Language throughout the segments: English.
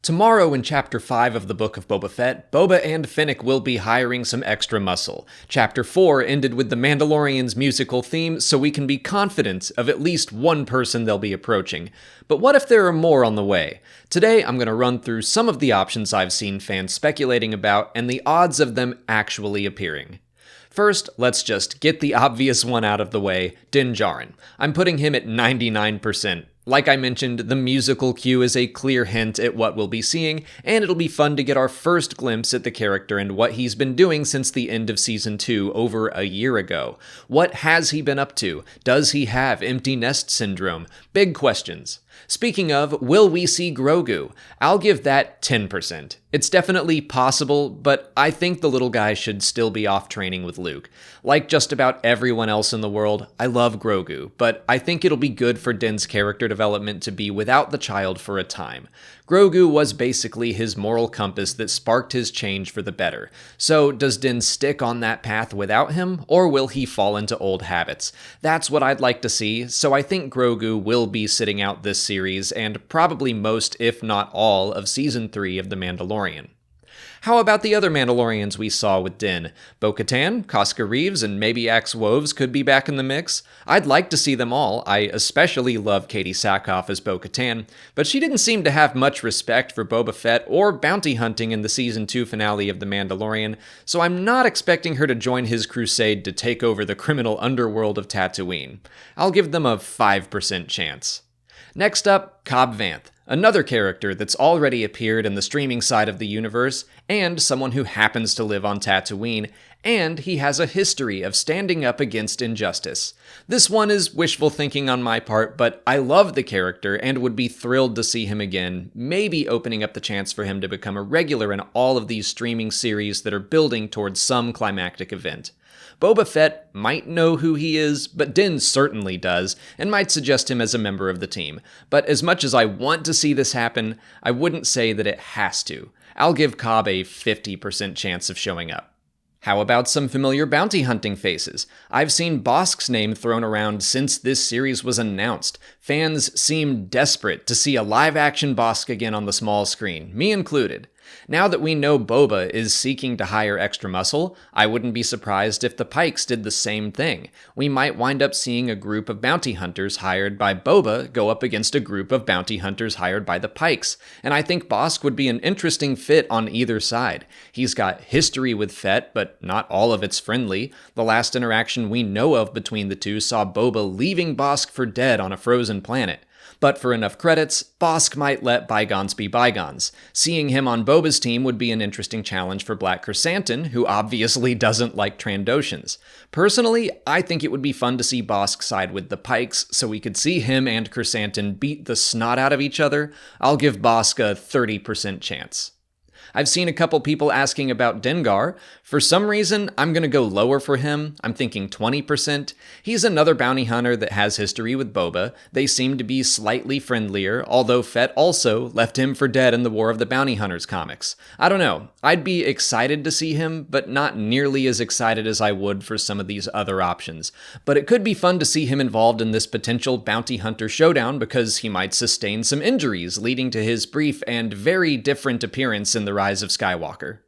Tomorrow in Chapter 5 of the Book of Boba Fett, Boba and Fennec will be hiring some extra muscle. Chapter 4 ended with the Mandalorians' musical theme, so we can be confident of at least one person they'll be approaching. But what if there are more on the way? Today I'm going to run through some of the options I've seen fans speculating about and the odds of them actually appearing. First, let's just get the obvious one out of the way, Din Djarin. I'm putting him at 99%. Like I mentioned, the musical cue is a clear hint at what we'll be seeing, and it'll be fun to get our first glimpse at the character and what he's been doing since the end of Season 2 over a year ago. What has he been up to? Does he have empty nest syndrome? Big questions. Speaking of, will we see Grogu? I'll give that 10%. It's definitely possible, but I think the little guy should still be off training with Luke. Like just about everyone else in the world, I love Grogu, but I think it'll be good for Din's character development to be without the child for a time. Grogu was basically his moral compass that sparked his change for the better. So does Din stick on that path without him, or will he fall into old habits? That's what I'd like to see, so I think Grogu will be sitting out this series and probably most, if not all, of Season 3 of The Mandalorian. How about the other Mandalorians we saw with Din? Bo-Katan, Koska Reeves, and maybe Axe Woves could be back in the mix. I'd like to see them all. I especially love Katie Sackhoff as Bo-Katan, but she didn't seem to have much respect for Boba Fett or bounty hunting in the Season 2 finale of The Mandalorian, so I'm not expecting her to join his crusade to take over the criminal underworld of Tatooine. I'll give them a 5% chance. Next up, Cobb Vanth, another character that's already appeared in the streaming side of the universe, and someone who happens to live on Tatooine, and he has a history of standing up against injustice. This one is wishful thinking on my part, but I love the character and would be thrilled to see him again, maybe opening up the chance for him to become a regular in all of these streaming series that are building towards some climactic event. Boba Fett might know who he is, but Din certainly does, and might suggest him as a member of the team. But as much as I want to see this happen, I wouldn't say that it has to. I'll give Cobb a 50% chance of showing up. How about some familiar bounty hunting faces? I've seen Bosk's name thrown around since this series was announced. Fans seem desperate to see a live-action Bosk again on the small screen, me included. Now that we know Boba is seeking to hire extra muscle, I wouldn't be surprised if the Pikes did the same thing. We might wind up seeing a group of bounty hunters hired by Boba go up against a group of bounty hunters hired by the Pikes, and I think Bosk would be an interesting fit on either side. He's got history with Fett, but not all of it's friendly. The last interaction we know of between the two saw Boba leaving Bosk for dead on a frozen planet. But for enough credits, Bosk might let bygones be bygones. Seeing him on Boba's team would be an interesting challenge for Black Krrsantan, who obviously doesn't like Trandoshans. Personally, I think it would be fun to see Bosk side with the Pikes, so we could see him and Krrsantan beat the snot out of each other. I'll give Bosk a 30% chance. I've seen a couple people asking about Dengar. For some reason, I'm going to go lower for him. I'm thinking 20%. He's another bounty hunter that has history with Boba. They seem to be slightly friendlier, although Fett also left him for dead in the War of the Bounty Hunters comics. I don't know. I'd be excited to see him, but not nearly as excited as I would for some of these other options. But it could be fun to see him involved in this potential bounty hunter showdown because he might sustain some injuries, leading to his brief and very different appearance in the Rise of Skywalker.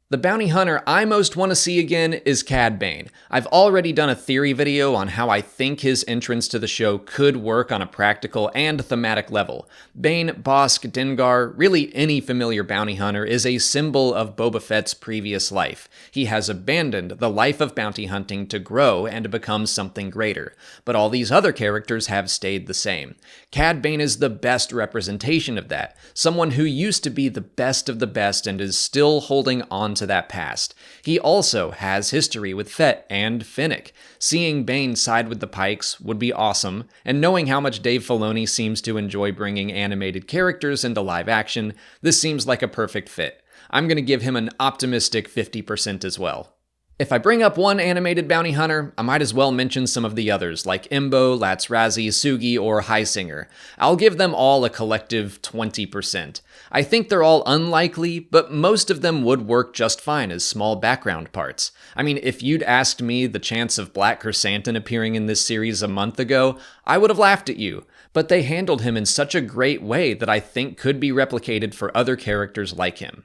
The bounty hunter I most want to see again is Cad Bane. I've already done a theory video on how I think his entrance to the show could work on a practical and thematic level. Bane, Bosk, Dengar, really any familiar bounty hunter is a symbol of Boba Fett's previous life. He has abandoned the life of bounty hunting to grow and become something greater. But all these other characters have stayed the same. Cad Bane is the best representation of that. Someone who used to be the best of the best and is still holding on to that past. He also has history with Fett and Fennec. Seeing Bane side with the Pikes would be awesome, and knowing how much Dave Filoni seems to enjoy bringing animated characters into live action, this seems like a perfect fit. I'm going to give him an optimistic 50% as well. If I bring up one animated bounty hunter, I might as well mention some of the others, like Imbo, Latsrazi, Sugi, or Highsinger. I'll give them all a collective 20%. I think they're all unlikely, but most of them would work just fine as small background parts. I mean, if you'd asked me the chance of Black Chrysanthemum appearing in this series a month ago, I would have laughed at you. But they handled him in such a great way that I think could be replicated for other characters like him.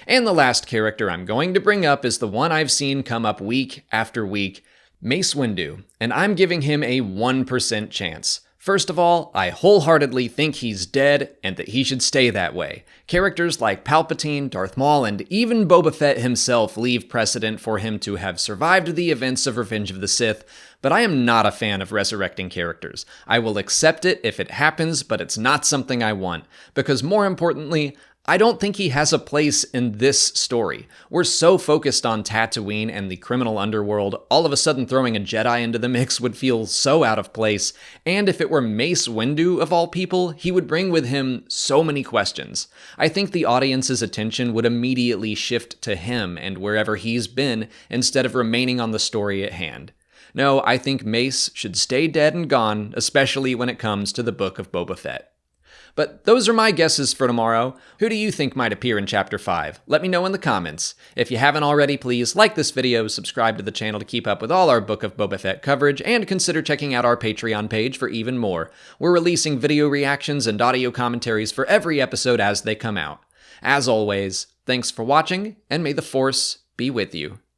And the last character I'm going to bring up is the one I've seen come up week after week, Mace Windu, and I'm giving him a 1% chance. First of all, I wholeheartedly think he's dead and that he should stay that way. Characters like Palpatine, Darth Maul, and even Boba Fett himself leave precedent for him to have survived the events of Revenge of the Sith, but I am not a fan of resurrecting characters. I will accept it if it happens, but it's not something I want, because more importantly, I don't think he has a place in this story. We're so focused on Tatooine and the criminal underworld, all of a sudden throwing a Jedi into the mix would feel so out of place, and if it were Mace Windu of all people, he would bring with him so many questions. I think the audience's attention would immediately shift to him and wherever he's been, instead of remaining on the story at hand. No, I think Mace should stay dead and gone, especially when it comes to the Book of Boba Fett. But those are my guesses for tomorrow. Who do you think might appear in Chapter 5? Let me know in the comments. If you haven't already, please like this video, subscribe to the channel to keep up with all our Book of Boba Fett coverage, and consider checking out our Patreon page for even more. We're releasing video reactions and audio commentaries for every episode as they come out. As always, thanks for watching, and may the Force be with you.